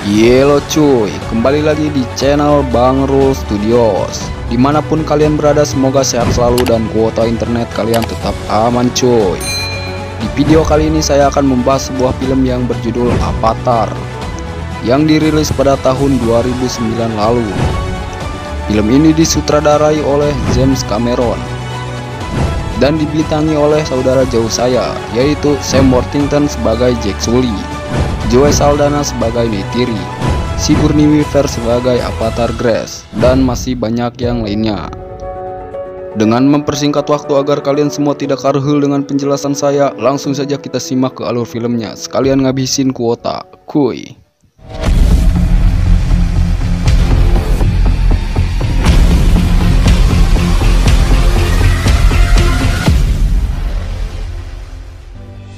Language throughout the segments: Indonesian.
Halo cuy, kembali lagi di channel Bang Rul Studios. Dimanapun kalian berada, semoga sehat selalu dan kuota internet kalian tetap aman cuy. Di video kali ini saya akan membahas sebuah film yang berjudul Avatar, yang dirilis pada tahun 2009 lalu. Film ini disutradarai oleh James Cameron dan dibintangi oleh saudara jauh saya, yaitu Sam Worthington sebagai Jack Sully, Zoe Saldana sebagai Neytiri, Sigourney Weaver sebagai Avatar Grace, dan masih banyak yang lainnya. Dengan mempersingkat waktu agar kalian semua tidak karhul dengan penjelasan saya, langsung saja kita simak ke alur filmnya, sekalian ngabisin kuota, kuy.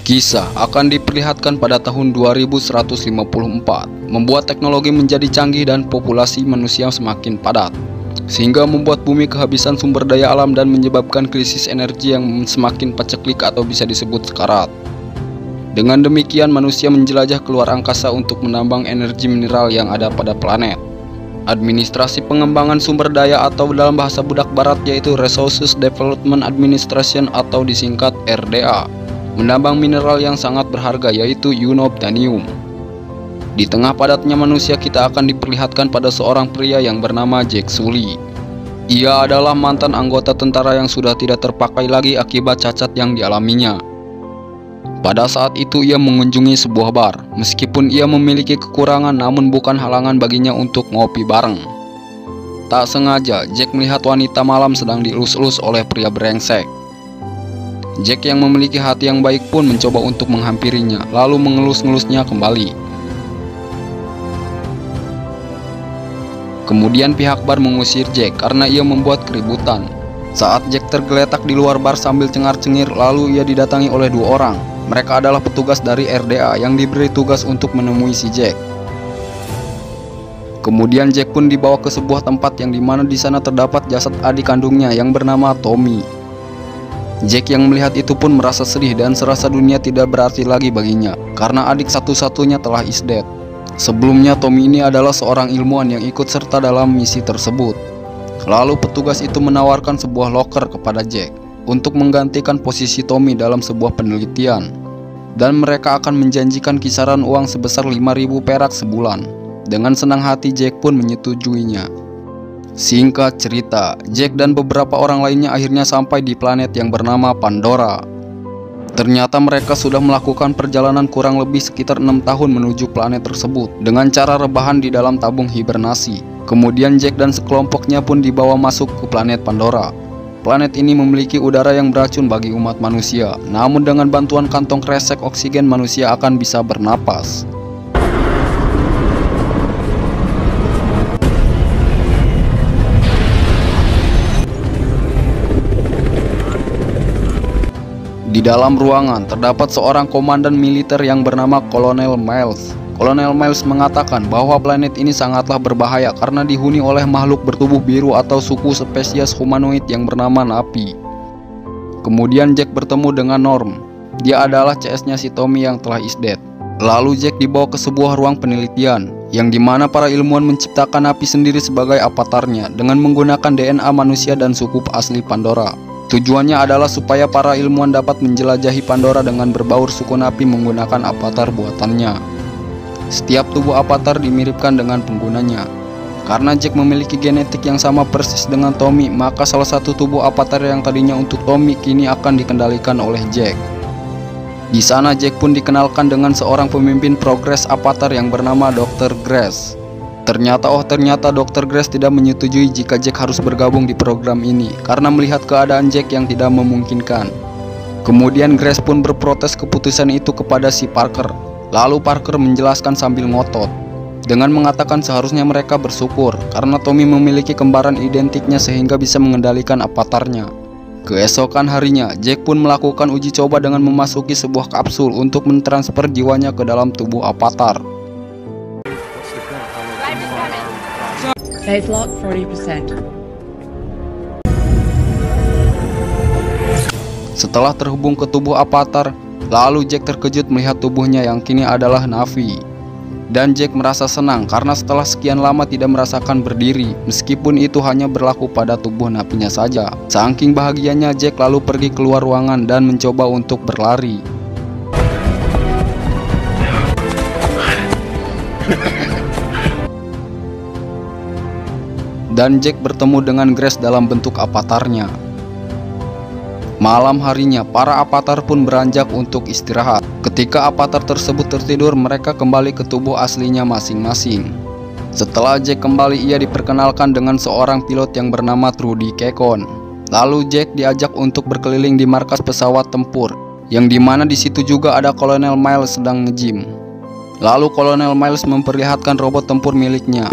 Kisah akan diperlihatkan pada tahun 2154, membuat teknologi menjadi canggih dan populasi manusia semakin padat, sehingga membuat bumi kehabisan sumber daya alam dan menyebabkan krisis energi yang semakin paceklik atau bisa disebut sekarat. Dengan demikian, manusia menjelajah keluar angkasa untuk menambang energi mineral yang ada pada planet. Administrasi pengembangan sumber daya atau dalam bahasa budak barat yaitu Resources Development Administration atau disingkat RDA, menambang mineral yang sangat berharga yaitu unobtainium. Di tengah padatnya manusia, kita akan diperlihatkan pada seorang pria yang bernama Jack Sully. Ia adalah mantan anggota tentara yang sudah tidak terpakai lagi akibat cacat yang dialaminya. Pada saat itu ia mengunjungi sebuah bar. Meskipun ia memiliki kekurangan, namun bukan halangan baginya untuk ngopi bareng. Tak sengaja Jack melihat wanita malam sedang dielus-elus oleh pria brengsek. Jack yang memiliki hati yang baik pun mencoba untuk menghampirinya, lalu mengelus-ngelusnya kembali. Kemudian pihak bar mengusir Jack karena ia membuat keributan. Saat Jack tergeletak di luar bar sambil cengar-cengir, lalu ia didatangi oleh dua orang. Mereka adalah petugas dari RDA yang diberi tugas untuk menemui si Jack. Kemudian Jack pun dibawa ke sebuah tempat yang dimana di sana terdapat jasad adik kandungnya yang bernama Tommy. Jack yang melihat itu pun merasa sedih dan serasa dunia tidak berarti lagi baginya, karena adik satu-satunya telah is dead. Sebelumnya Tommy ini adalah seorang ilmuwan yang ikut serta dalam misi tersebut. Lalu petugas itu menawarkan sebuah loker kepada Jack untuk menggantikan posisi Tommy dalam sebuah penelitian. Dan mereka akan menjanjikan kisaran uang sebesar 5.000 perak sebulan. Dengan senang hati Jack pun menyetujuinya. Singkat cerita, Jack dan beberapa orang lainnya akhirnya sampai di planet yang bernama Pandora. Ternyata mereka sudah melakukan perjalanan kurang lebih sekitar 6 tahun menuju planet tersebut dengan cara rebahan di dalam tabung hibernasi. Kemudian Jack dan sekelompoknya pun dibawa masuk ke planet Pandora. Planet ini memiliki udara yang beracun bagi umat manusia, namun dengan bantuan kantong kresek oksigen manusia akan bisa bernapas. Di dalam ruangan terdapat seorang komandan militer yang bernama Kolonel Miles. Kolonel Miles mengatakan bahwa planet ini sangatlah berbahaya karena dihuni oleh makhluk bertubuh biru atau suku spesies humanoid yang bernama Napi. Kemudian Jack bertemu dengan Norm. Dia adalah CS-nya si Tommy yang telah is dead. Lalu Jack dibawa ke sebuah ruang penelitian yang dimana para ilmuwan menciptakan Napi sendiri sebagai avatarnya dengan menggunakan DNA manusia dan suku asli Pandora. Tujuannya adalah supaya para ilmuwan dapat menjelajahi Pandora dengan berbaur suku Napi menggunakan avatar buatannya. Setiap tubuh avatar dimiripkan dengan penggunanya. Karena Jack memiliki genetik yang sama persis dengan Tommy, maka salah satu tubuh avatar yang tadinya untuk Tommy kini akan dikendalikan oleh Jack. Di sana Jack pun dikenalkan dengan seorang pemimpin progres avatar yang bernama Dr. Grace. Ternyata Dr. Grace tidak menyetujui jika Jack harus bergabung di program ini karena melihat keadaan Jack yang tidak memungkinkan. Kemudian Grace pun berprotes keputusan itu kepada si Parker. Lalu Parker menjelaskan sambil ngotot dengan mengatakan seharusnya mereka bersyukur karena Tommy memiliki kembaran identiknya sehingga bisa mengendalikan avatarnya. Keesokan harinya, Jack pun melakukan uji coba dengan memasuki sebuah kapsul untuk mentransfer jiwanya ke dalam tubuh avatar. Safe lock 40%. Setelah terhubung ke tubuh avatar, lalu Jack terkejut melihat tubuhnya yang kini adalah Navi. Dan Jack merasa senang karena setelah sekian lama tidak merasakan berdiri, meskipun itu hanya berlaku pada tubuh napinya saja. Saking bahagianya, Jack lalu pergi keluar ruangan dan mencoba untuk berlari. Dan Jack bertemu dengan Grace dalam bentuk avatarnya. Malam harinya, para avatar pun beranjak untuk istirahat. Ketika avatar tersebut tertidur, mereka kembali ke tubuh aslinya masing-masing. Setelah Jack kembali, ia diperkenalkan dengan seorang pilot yang bernama Trudy Kekon. Lalu Jack diajak untuk berkeliling di markas pesawat tempur, yang dimana di situ juga ada Kolonel Miles sedang nge-gym. Lalu Kolonel Miles memperlihatkan robot tempur miliknya.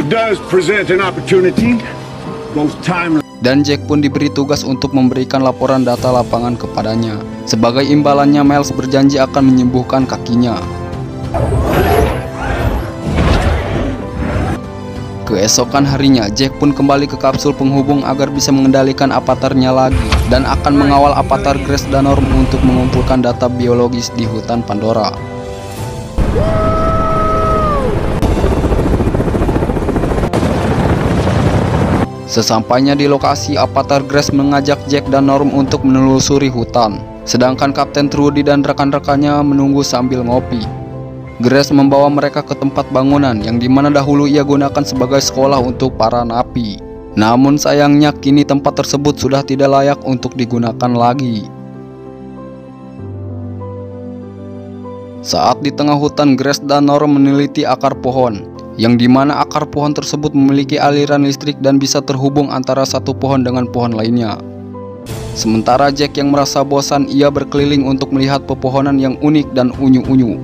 Dan Jack pun diberi tugas untuk memberikan laporan data lapangan kepadanya. Sebagai imbalannya, Miles berjanji akan menyembuhkan kakinya. Keesokan harinya, Jack pun kembali ke kapsul penghubung agar bisa mengendalikan avatarnya lagi dan akan mengawal avatar Grace dan Norm untuk mengumpulkan data biologis di hutan Pandora. Sesampainya di lokasi, avatar Grace mengajak Jack dan Norm untuk menelusuri hutan, sedangkan Kapten Trudy dan rekan-rekannya menunggu sambil ngopi. Grace membawa mereka ke tempat bangunan yang dimana dahulu ia gunakan sebagai sekolah untuk para napi. Namun sayangnya kini tempat tersebut sudah tidak layak untuk digunakan lagi. Saat di tengah hutan, Grace dan Norm meneliti akar pohon, yang dimana akar pohon tersebut memiliki aliran listrik dan bisa terhubung antara satu pohon dengan pohon lainnya. Sementara Jack yang merasa bosan, ia berkeliling untuk melihat pepohonan yang unik dan unyu-unyu.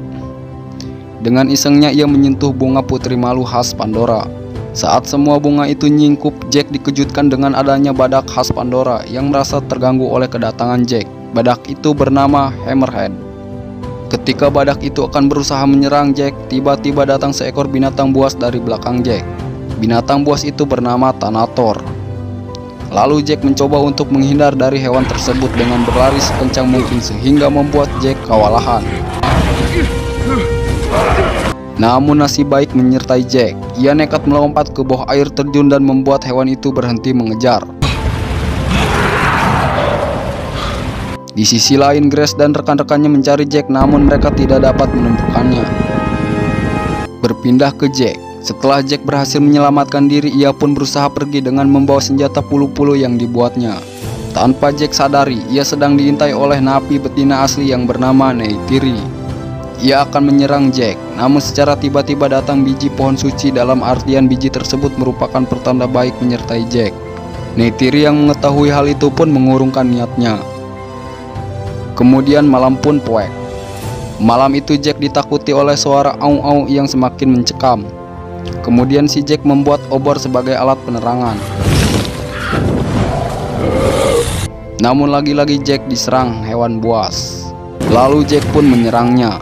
Dengan isengnya ia menyentuh bunga putri malu khas Pandora. Saat semua bunga itu nyingkup, Jack dikejutkan dengan adanya badak khas Pandora yang merasa terganggu oleh kedatangan Jack. Badak itu bernama Hammerhead. Ketika badak itu akan berusaha menyerang Jack, tiba-tiba datang seekor binatang buas dari belakang Jack. Binatang buas itu bernama Thanator. Lalu Jack mencoba untuk menghindar dari hewan tersebut dengan berlari sekencang mungkin sehingga membuat Jack kewalahan. Namun nasib baik menyertai Jack. Ia nekat melompat ke bawah air terjun dan membuat hewan itu berhenti mengejar. Di sisi lain, Grace dan rekan-rekannya mencari Jack, namun mereka tidak dapat menemukannya. Berpindah ke Jack. Setelah Jack berhasil menyelamatkan diri, ia pun berusaha pergi dengan membawa senjata pulu-pulu yang dibuatnya. Tanpa Jack sadari, ia sedang diintai oleh napi betina asli yang bernama Neytiri. Ia akan menyerang Jack, namun secara tiba-tiba datang biji pohon suci. Dalam artian biji tersebut merupakan pertanda baik menyertai Jack. Neytiri yang mengetahui hal itu pun mengurungkan niatnya. Kemudian malam pun poek. Malam itu Jack ditakuti oleh suara au-au yang semakin mencekam. Kemudian si Jack membuat obor sebagai alat penerangan. Namun lagi-lagi Jack diserang hewan buas. Lalu Jack pun menyerangnya.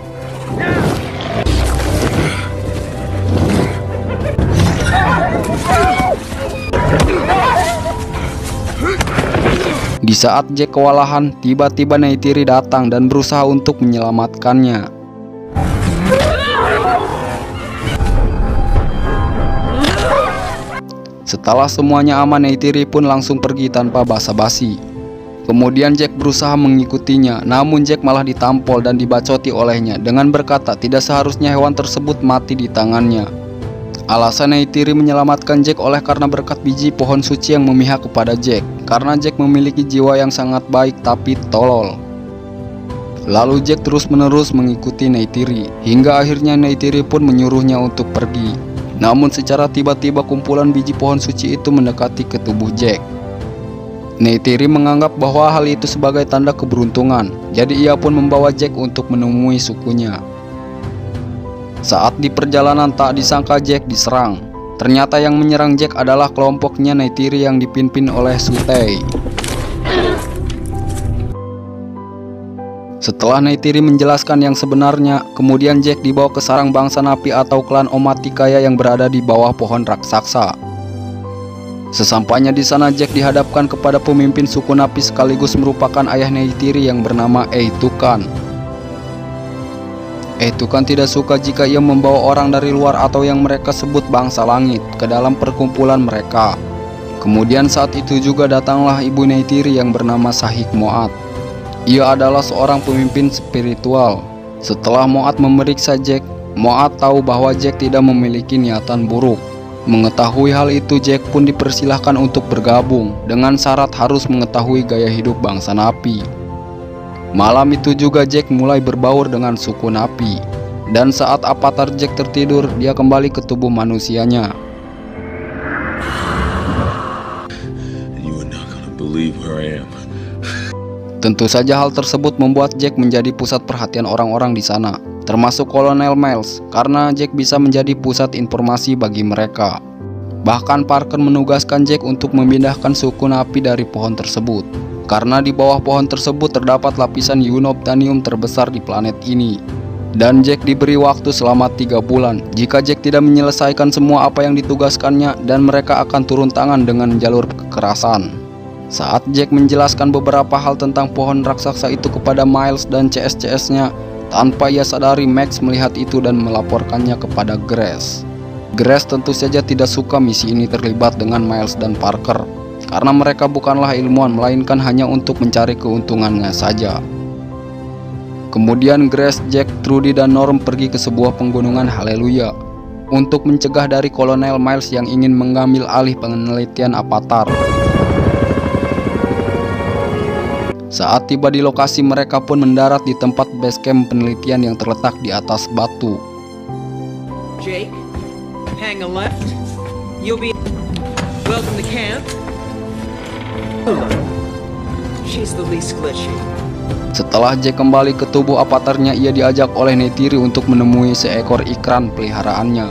Di saat Jack kewalahan, tiba-tiba Neytiri datang dan berusaha untuk menyelamatkannya. Setelah semuanya aman, Neytiri pun langsung pergi tanpa basa-basi. Kemudian Jack berusaha mengikutinya, namun Jack malah ditampol dan dibacoti olehnya dengan berkata tidak seharusnya hewan tersebut mati di tangannya. Alasan Neytiri menyelamatkan Jack oleh karena berkat biji pohon suci yang memihak kepada Jack, karena Jack memiliki jiwa yang sangat baik tapi tolol. Lalu Jack terus-menerus mengikuti Neytiri, hingga akhirnya Neytiri pun menyuruhnya untuk pergi. Namun secara tiba-tiba kumpulan biji pohon suci itu mendekati ke tubuh Jack. Neytiri menganggap bahwa hal itu sebagai tanda keberuntungan, jadi ia pun membawa Jack untuk menemui sukunya. Saat di perjalanan tak disangka Jack diserang. Ternyata yang menyerang Jack adalah kelompoknya Neytiri yang dipimpin oleh Sutey. Setelah Neytiri menjelaskan yang sebenarnya, kemudian Jack dibawa ke sarang bangsa napi atau klan Omaticaya yang berada di bawah pohon raksasa. Sesampainya di sana, Jack dihadapkan kepada pemimpin suku napi sekaligus merupakan ayah Neytiri yang bernama Eitukan. Tukan tidak suka jika ia membawa orang dari luar atau yang mereka sebut bangsa langit ke dalam perkumpulan mereka. Kemudian saat itu juga datanglah ibu Neytiri yang bernama Sahik Moat. Ia adalah seorang pemimpin spiritual. Setelah Moat memeriksa Jack, Moat tahu bahwa Jack tidak memiliki niatan buruk. Mengetahui hal itu, Jack pun dipersilahkan untuk bergabung dengan syarat harus mengetahui gaya hidup bangsa Napi. Malam itu juga Jack mulai berbaur dengan suku Napi. Dan saat avatar Jack tertidur, dia kembali ke tubuh manusianya. Tentu saja hal tersebut membuat Jack menjadi pusat perhatian orang-orang di sana, termasuk Kolonel Miles, karena Jack bisa menjadi pusat informasi bagi mereka. Bahkan Parker menugaskan Jack untuk memindahkan suku Napi dari pohon tersebut, karena di bawah pohon tersebut terdapat lapisan unobtainium terbesar di planet ini. Dan Jack diberi waktu selama 3 bulan. Jika Jack tidak menyelesaikan semua apa yang ditugaskannya, dan mereka akan turun tangan dengan jalur kekerasan. Saat Jack menjelaskan beberapa hal tentang pohon raksasa itu kepada Miles dan CS-CS-nya, tanpa ia sadari Max melihat itu dan melaporkannya kepada Grace. Grace tentu saja tidak suka misi ini terlibat dengan Miles dan Parker, karena mereka bukanlah ilmuwan, melainkan hanya untuk mencari keuntungannya saja. Kemudian Grace, Jack, Trudy, dan Norm pergi ke sebuah penggunungan Haleluya untuk mencegah dari Kolonel Miles yang ingin mengambil alih penelitian avatar. Saat tiba di lokasi, mereka pun mendarat di tempat base camp penelitian yang terletak di atas batu. Jake, hang a left. You'll be welcome to camp. She's the least glitchy. Setelah Jack kembali ke tubuh avatarnya, ia diajak oleh Neytiri untuk menemui seekor ikran peliharaannya.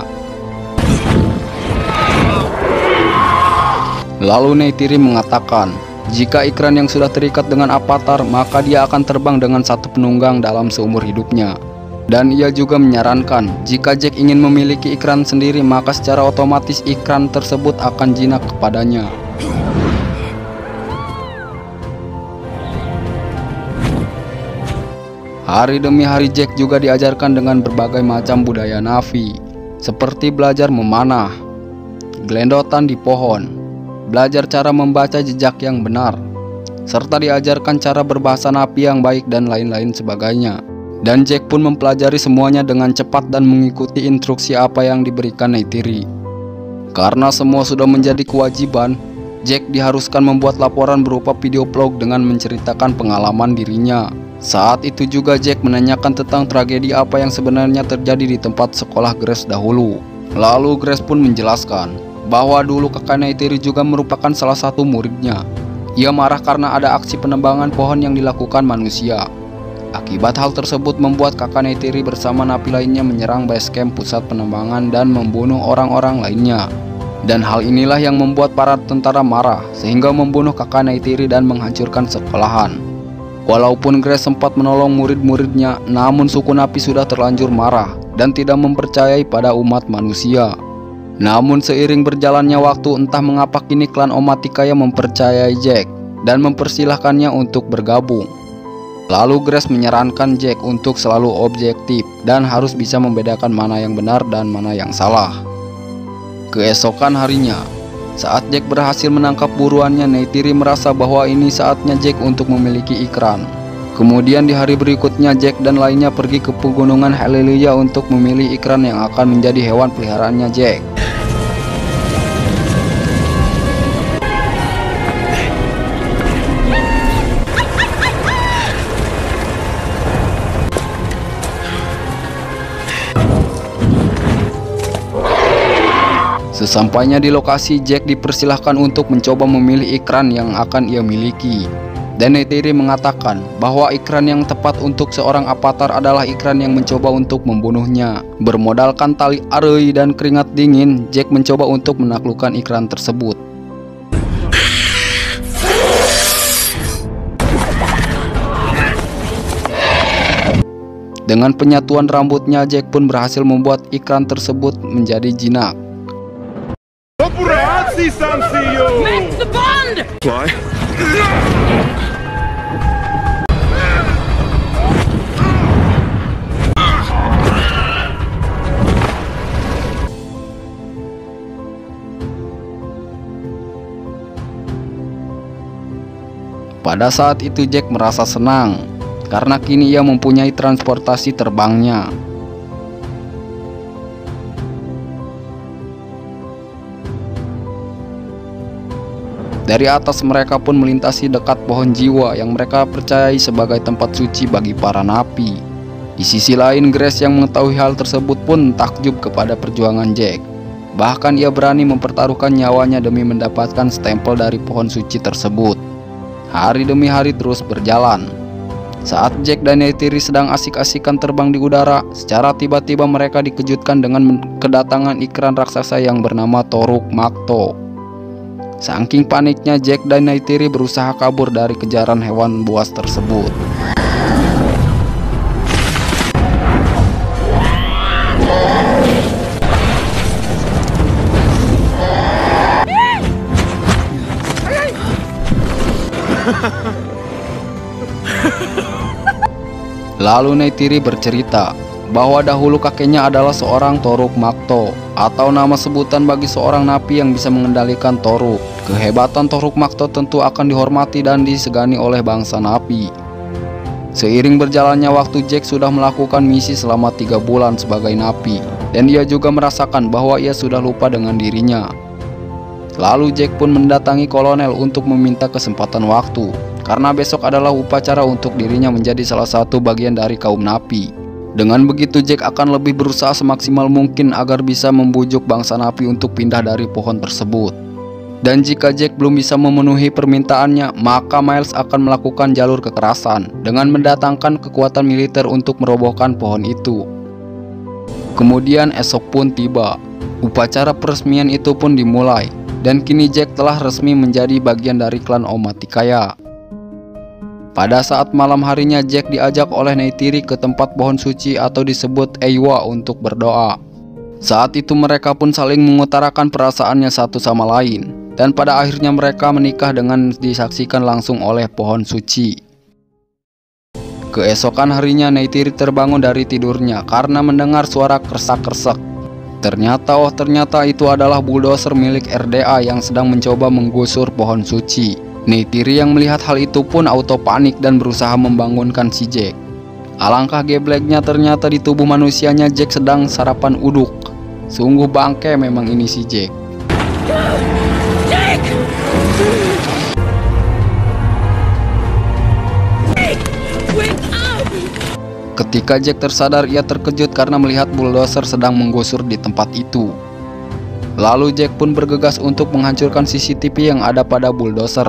Lalu Neytiri mengatakan, jika ikran yang sudah terikat dengan avatar, maka dia akan terbang dengan satu penunggang dalam seumur hidupnya. Dan ia juga menyarankan, jika Jack ingin memiliki ikran sendiri, maka secara otomatis ikran tersebut akan jinak kepadanya. Hari demi hari Jack juga diajarkan dengan berbagai macam budaya Navi, seperti belajar memanah, gelendotan di pohon, belajar cara membaca jejak yang benar, serta diajarkan cara berbahasa Napi yang baik dan lain-lain sebagainya. Dan Jack pun mempelajari semuanya dengan cepat dan mengikuti instruksi apa yang diberikan Neytiri. Karena semua sudah menjadi kewajiban, Jack diharuskan membuat laporan berupa video vlog dengan menceritakan pengalaman dirinya. Saat itu juga Jack menanyakan tentang tragedi apa yang sebenarnya terjadi di tempat sekolah Grace dahulu. Lalu Grace pun menjelaskan bahwa dulu kakak Neytiri juga merupakan salah satu muridnya. Ia marah karena ada aksi penebangan pohon yang dilakukan manusia. Akibat hal tersebut membuat kakak Neytiri bersama napi lainnya menyerang base camp pusat penebangan dan membunuh orang-orang lainnya. Dan hal inilah yang membuat para tentara marah, sehingga membunuh kakak Neytiri dan menghancurkan sekolahan. Walaupun Grace sempat menolong murid-muridnya, namun suku Napi sudah terlanjur marah dan tidak mempercayai pada umat manusia. Namun seiring berjalannya waktu, entah mengapa kini klan Omaticaya mempercayai Jack dan mempersilahkannya untuk bergabung. Lalu Grace menyarankan Jack untuk selalu objektif dan harus bisa membedakan mana yang benar dan mana yang salah. Keesokan harinya, saat Jack berhasil menangkap buruannya, Neytiri merasa bahwa ini saatnya Jack untuk memiliki ikran. Kemudian di hari berikutnya, Jack dan lainnya pergi ke pegunungan Haleluya untuk memilih ikran yang akan menjadi hewan peliharaannya Jack. Sesampainya di lokasi, Jack dipersilahkan untuk mencoba memilih ikran yang akan ia miliki. Dan Neytiri mengatakan bahwa ikran yang tepat untuk seorang avatar adalah ikran yang mencoba untuk membunuhnya. Bermodalkan tali arei dan keringat dingin, Jack mencoba untuk menaklukkan ikran tersebut. Dengan penyatuan rambutnya, Jack pun berhasil membuat ikran tersebut menjadi jinak. Make the bond! Fly. Pada saat itu Jack merasa senang karena kini ia mempunyai transportasi terbangnya. Dari atas mereka pun melintasi dekat pohon jiwa yang mereka percayai sebagai tempat suci bagi para napi. Di sisi lain, Grace yang mengetahui hal tersebut pun takjub kepada perjuangan Jack. Bahkan ia berani mempertaruhkan nyawanya demi mendapatkan stempel dari pohon suci tersebut. Hari demi hari terus berjalan. Saat Jack dan Neytiri sedang asik-asikan terbang di udara, secara tiba-tiba mereka dikejutkan dengan kedatangan ikran raksasa yang bernama Toruk Makto. Saking paniknya, Jack dan Neytiri berusaha kabur dari kejaran hewan buas tersebut. Lalu Neytiri bercerita bahwa dahulu kakeknya adalah seorang Toruk Makto, atau nama sebutan bagi seorang napi yang bisa mengendalikan Toruk. Kehebatan Toruk Makto tentu akan dihormati dan disegani oleh bangsa napi. Seiring berjalannya waktu, Jack sudah melakukan misi selama 3 bulan sebagai napi, dan ia juga merasakan bahwa ia sudah lupa dengan dirinya. Lalu Jack pun mendatangi kolonel untuk meminta kesempatan waktu, karena besok adalah upacara untuk dirinya menjadi salah satu bagian dari kaum napi. Dengan begitu Jack akan lebih berusaha semaksimal mungkin agar bisa membujuk bangsa napi untuk pindah dari pohon tersebut. Dan jika Jack belum bisa memenuhi permintaannya, maka Miles akan melakukan jalur kekerasan dengan mendatangkan kekuatan militer untuk merobohkan pohon itu. Kemudian esok pun tiba. Upacara peresmian itu pun dimulai, dan kini Jack telah resmi menjadi bagian dari klan Omaticaya. Pada saat malam harinya, Jack diajak oleh Neytiri ke tempat pohon suci atau disebut Eywa untuk berdoa. Saat itu mereka pun saling mengutarakan perasaannya satu sama lain, dan pada akhirnya mereka menikah dengan disaksikan langsung oleh pohon suci. Keesokan harinya Neytiri terbangun dari tidurnya karena mendengar suara kersak-kersak. Ternyata itu adalah bulldozer milik RDA yang sedang mencoba menggusur pohon suci. Neytiri yang melihat hal itu pun auto panik dan berusaha membangunkan si Jack. Alangkah gebleknya, ternyata di tubuh manusianya Jack sedang sarapan uduk. Sungguh bangke memang ini si Jack. Jack! Wake up! Ketika Jack tersadar, ia terkejut karena melihat bulldozer sedang menggusur di tempat itu. Lalu Jack pun bergegas untuk menghancurkan CCTV yang ada pada bulldozer.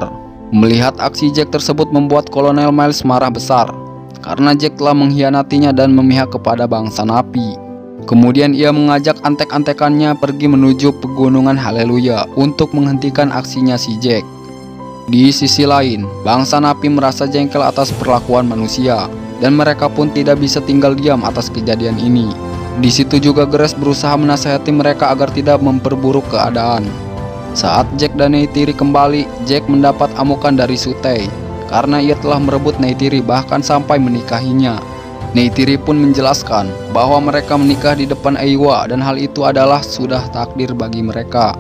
Melihat aksi Jack tersebut membuat Kolonel Miles marah besar karena Jack telah mengkhianatinya dan memihak kepada bangsa napi. Kemudian ia mengajak antek-antekannya pergi menuju pegunungan Haleluya untuk menghentikan aksinya si Jack. Di sisi lain, bangsa napi merasa jengkel atas perlakuan manusia, dan mereka pun tidak bisa tinggal diam atas kejadian ini. Di situ juga Grace berusaha menasihati mereka agar tidak memperburuk keadaan. Saat Jack dan Neytiri kembali, Jack mendapat amukan dari Sutey karena ia telah merebut Neytiri bahkan sampai menikahinya. Neytiri pun menjelaskan bahwa mereka menikah di depan Eywa dan hal itu adalah sudah takdir bagi mereka.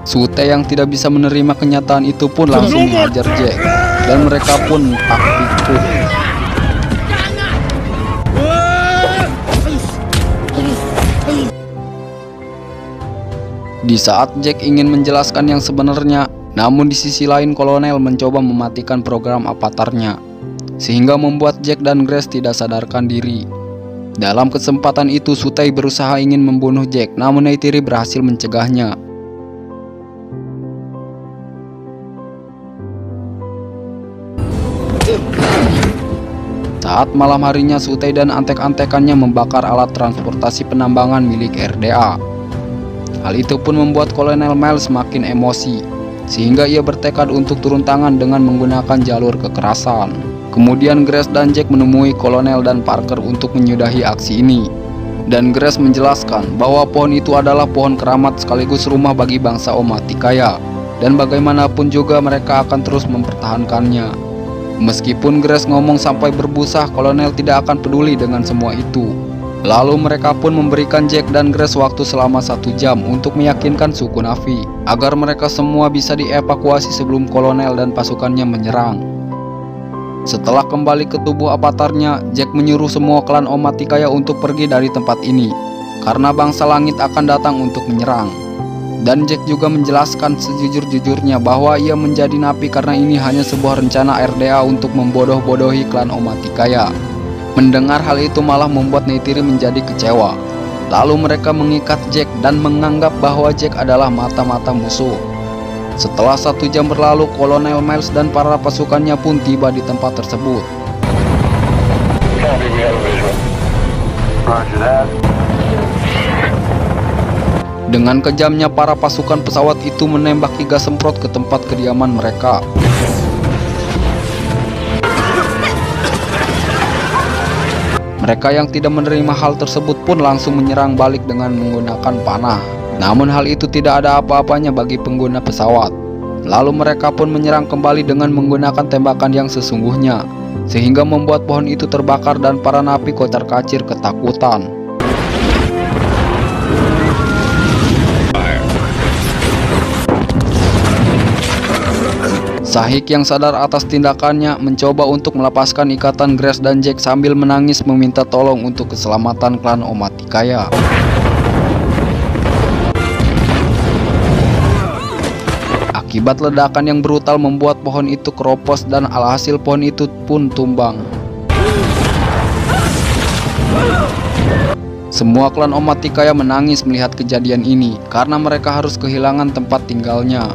Sutey yang tidak bisa menerima kenyataan itu pun langsung menghajar Jack, dan mereka pun tak pikir. Di saat Jack ingin menjelaskan yang sebenarnya, namun di sisi lain kolonel mencoba mematikan program avatarnya, sehingga membuat Jack dan Grace tidak sadarkan diri. Dalam kesempatan itu Sutey berusaha ingin membunuh Jack, namun Neytiri berhasil mencegahnya. Saat malam harinya, Sutey dan antek-antekannya membakar alat transportasi penambangan milik RDA. Hal itu pun membuat Kolonel Miles semakin emosi, sehingga ia bertekad untuk turun tangan dengan menggunakan jalur kekerasan. Kemudian Grace dan Jack menemui Kolonel dan Parker untuk menyudahi aksi ini. Dan Grace menjelaskan bahwa pohon itu adalah pohon keramat sekaligus rumah bagi bangsa Omaticaya, dan bagaimanapun juga mereka akan terus mempertahankannya. Meskipun Grace ngomong sampai berbusa, Kolonel tidak akan peduli dengan semua itu. Lalu mereka pun memberikan Jack dan Grace waktu selama 1 jam untuk meyakinkan suku Na'vi agar mereka semua bisa dievakuasi sebelum kolonel dan pasukannya menyerang. Setelah kembali ke tubuh avatarnya, Jack menyuruh semua klan Omaticaya untuk pergi dari tempat ini, karena bangsa langit akan datang untuk menyerang. Dan Jack juga menjelaskan sejujur-jujurnya bahwa ia menjadi napi karena ini hanya sebuah rencana RDA untuk membodoh-bodohi klan Omaticaya. Mendengar hal itu malah membuat Neytiri menjadi kecewa. Lalu mereka mengikat Jack dan menganggap bahwa Jack adalah mata-mata musuh. Setelah 1 jam berlalu, Kolonel Miles dan para pasukannya pun tiba di tempat tersebut. Dengan kejamnya, para pasukan pesawat itu menembaki gas semprot ke tempat kediaman mereka. Mereka yang tidak menerima hal tersebut pun langsung menyerang balik dengan menggunakan panah. Namun hal itu tidak ada apa-apanya bagi pengguna pesawat. Lalu mereka pun menyerang kembali dengan menggunakan tembakan yang sesungguhnya, sehingga membuat pohon itu terbakar dan para napi kocar-kacir ketakutan. Sahik yang sadar atas tindakannya mencoba untuk melepaskan ikatan Grace dan Jack sambil menangis meminta tolong untuk keselamatan klan Omaticaya. Akibat ledakan yang brutal membuat pohon itu keropos dan alhasil pohon itu pun tumbang. Semua klan Omaticaya menangis melihat kejadian ini karena mereka harus kehilangan tempat tinggalnya.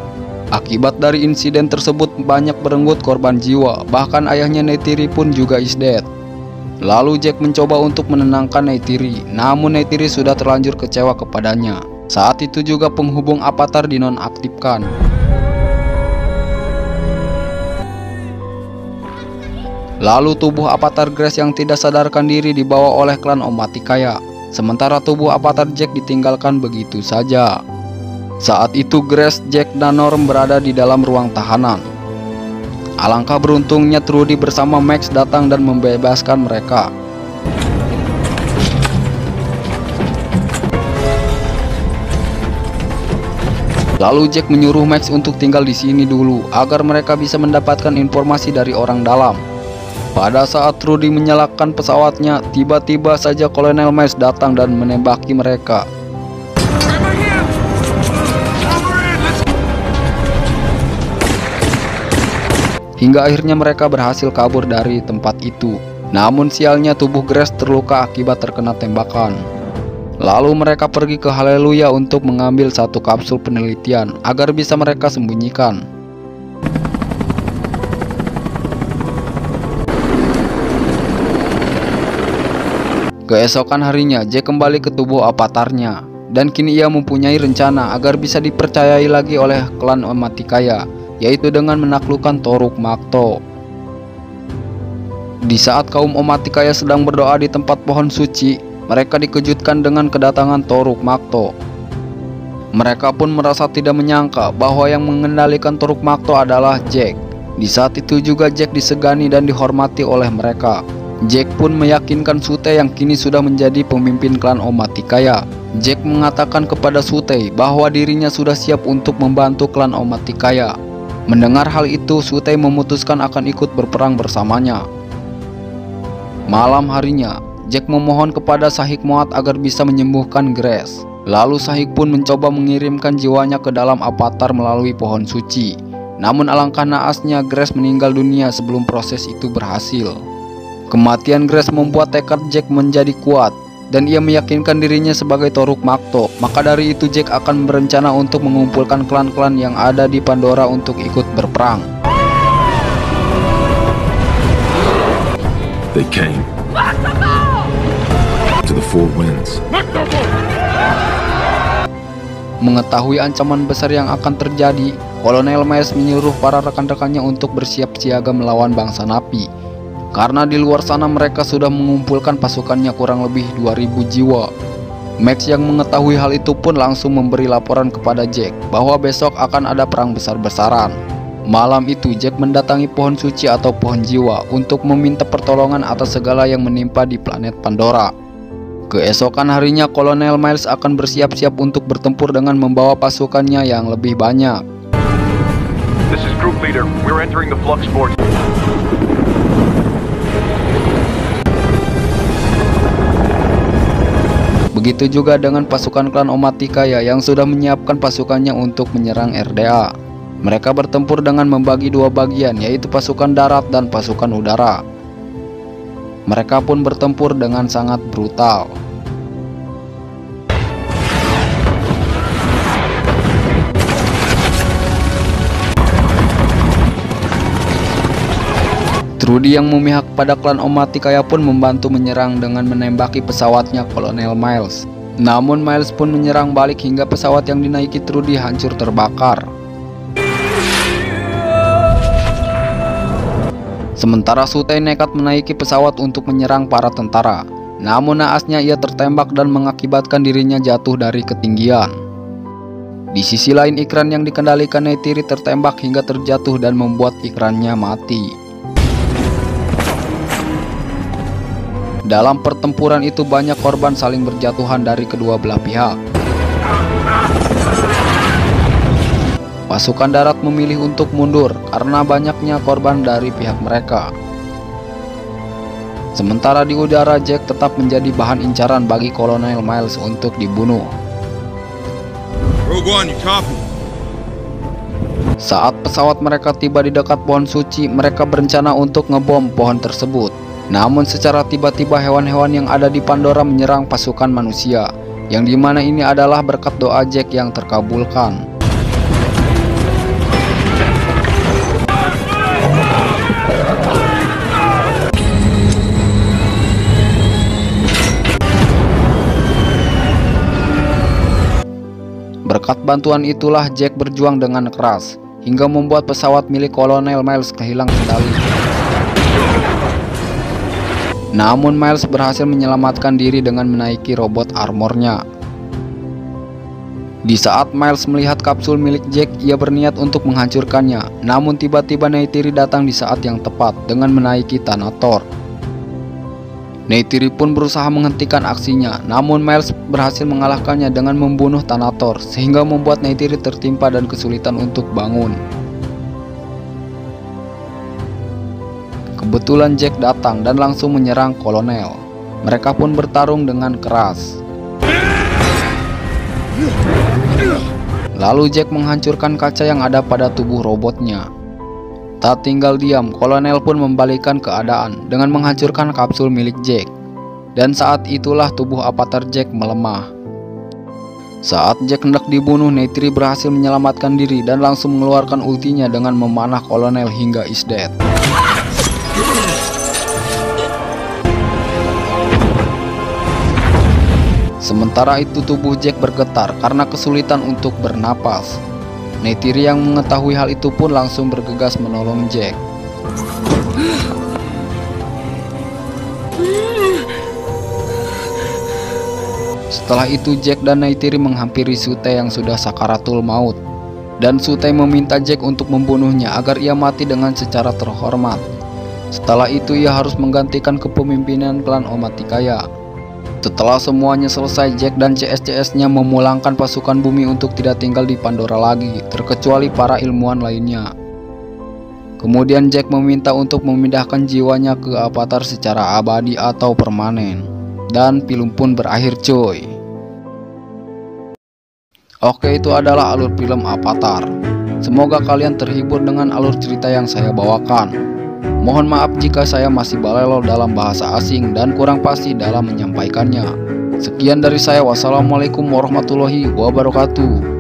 Akibat dari insiden tersebut banyak berenggut korban jiwa, bahkan ayahnya Neytiri pun juga is dead. Lalu Jack mencoba untuk menenangkan Neytiri, namun Neytiri sudah terlanjur kecewa kepadanya. Saat itu juga penghubung avatar dinonaktifkan. Lalu tubuh avatar Grace yang tidak sadarkan diri dibawa oleh klan Omaticaya, sementara tubuh avatar Jack ditinggalkan begitu saja. Saat itu Grace, Jack, dan Norm berada di dalam ruang tahanan. Alangkah beruntungnya Trudy bersama Max datang dan membebaskan mereka. Lalu Jack menyuruh Max untuk tinggal di sini dulu agar mereka bisa mendapatkan informasi dari orang dalam. Pada saat Trudy menyalakan pesawatnya, tiba-tiba saja Kolonel Miles datang dan menembaki mereka. Hingga akhirnya mereka berhasil kabur dari tempat itu. Namun sialnya tubuh Grace terluka akibat terkena tembakan. Lalu mereka pergi ke Haleluya untuk mengambil satu kapsul penelitian agar bisa mereka sembunyikan. Keesokan harinya, Jack kembali ke tubuh avatarnya, dan kini ia mempunyai rencana agar bisa dipercayai lagi oleh klan Omaticaya, yaitu dengan menaklukkan Toruk Makto. Di saat kaum Omaticaya sedang berdoa di tempat pohon suci, mereka dikejutkan dengan kedatangan Toruk Makto. Mereka pun merasa tidak menyangka bahwa yang mengendalikan Toruk Makto adalah Jack. Di saat itu juga Jack disegani dan dihormati oleh mereka. Jack pun meyakinkan Sute yang kini sudah menjadi pemimpin klan Omaticaya. Jack mengatakan kepada Sute bahwa dirinya sudah siap untuk membantu klan Omaticaya. Mendengar hal itu, Sute memutuskan akan ikut berperang bersamanya. Malam harinya, Jack memohon kepada Sahik Moat agar bisa menyembuhkan Grace. Lalu Sahik pun mencoba mengirimkan jiwanya ke dalam avatar melalui pohon suci. Namun alangkah naasnya, Grace meninggal dunia sebelum proses itu berhasil. Kematian Grace membuat tekad Jack menjadi kuat, dan ia meyakinkan dirinya sebagai Toruk Makto. Maka dari itu Jack akan berencana untuk mengumpulkan klan-klan yang ada di Pandora untuk ikut berperang. They came to the four winds. Mengetahui ancaman besar yang akan terjadi, Kolonel Miles menyuruh para rekan-rekannya untuk bersiap siaga melawan bangsa Napi. Karena di luar sana mereka sudah mengumpulkan pasukannya kurang lebih 2000 jiwa. Max yang mengetahui hal itu pun langsung memberi laporan kepada Jack bahwa besok akan ada perang besar-besaran. Malam itu Jack mendatangi pohon suci atau pohon jiwa untuk meminta pertolongan atas segala yang menimpa di planet Pandora. Keesokan harinya Kolonel Miles akan bersiap-siap untuk bertempur dengan membawa pasukannya yang lebih banyak. This is group leader. We're entering the flux force. Begitu juga dengan pasukan klan Omaticaya yang sudah menyiapkan pasukannya untuk menyerang RDA. Mereka bertempur dengan membagi dua bagian, yaitu pasukan darat dan pasukan udara. Mereka pun bertempur dengan sangat brutal. Trudy yang memihak pada klan Omaticaya pun membantu menyerang dengan menembaki pesawatnya Kolonel Miles. Namun Miles pun menyerang balik hingga pesawat yang dinaiki Trudy hancur terbakar. Sementara Sutei nekat menaiki pesawat untuk menyerang para tentara. Namun naasnya ia tertembak dan mengakibatkan dirinya jatuh dari ketinggian. Di sisi lain Ikran yang dikendalikan Neytiri tertembak hingga terjatuh dan membuat Ikrannya mati. Dalam pertempuran itu banyak korban saling berjatuhan dari kedua belah pihak. Pasukan darat memilih untuk mundur karena banyaknya korban dari pihak mereka. Sementara di udara Jack tetap menjadi bahan incaran bagi Kolonel Miles untuk dibunuh. Rogue One, you copy? Saat pesawat mereka tiba di dekat pohon suci, mereka berencana untuk ngebom pohon tersebut. Namun secara tiba-tiba hewan-hewan yang ada di Pandora menyerang pasukan manusia, yang dimana ini adalah berkat doa Jack yang terkabulkan. Berkat bantuan itulah Jack berjuang dengan keras, hingga membuat pesawat milik Kolonel Miles kehilangan kendali. Namun Miles berhasil menyelamatkan diri dengan menaiki robot armornya. Di saat Miles melihat kapsul milik Jack, ia berniat untuk menghancurkannya. Namun tiba-tiba Neytiri datang di saat yang tepat dengan menaiki Thanator. Neytiri pun berusaha menghentikan aksinya, namun Miles berhasil mengalahkannya dengan membunuh Thanator, sehingga membuat Neytiri tertimpa dan kesulitan untuk bangun. Kebetulan Jack datang dan langsung menyerang Kolonel. Mereka pun bertarung dengan keras. Lalu Jack menghancurkan kaca yang ada pada tubuh robotnya. Tak tinggal diam, Kolonel pun membalikkan keadaan dengan menghancurkan kapsul milik Jack. Dan saat itulah tubuh avatar Jack melemah. Saat Jack hendak dibunuh, Neytiri berhasil menyelamatkan diri dan langsung mengeluarkan ultinya dengan memanah Kolonel hingga is dead. Sementara itu tubuh Jack bergetar karena kesulitan untuk bernapas. Neytiri yang mengetahui hal itu pun langsung bergegas menolong Jack. Setelah itu Jack dan Neytiri menghampiri Sutei yang sudah sakaratul maut. Dan Sutei meminta Jack untuk membunuhnya agar ia mati dengan secara terhormat. Setelah itu ia harus menggantikan kepemimpinan klan Omaticaya. Setelah semuanya selesai, Jack dan CS-CS-nya memulangkan pasukan bumi untuk tidak tinggal di Pandora lagi, terkecuali para ilmuwan lainnya. Kemudian Jack meminta untuk memindahkan jiwanya ke avatar secara abadi atau permanen. Dan film pun berakhir cuy. Oke, itu adalah alur film Avatar. Semoga kalian terhibur dengan alur cerita yang saya bawakan. Mohon maaf jika saya masih balelo dalam bahasa asing dan kurang pasti dalam menyampaikannya. Sekian dari saya, wassalamualaikum warahmatullahi wabarakatuh.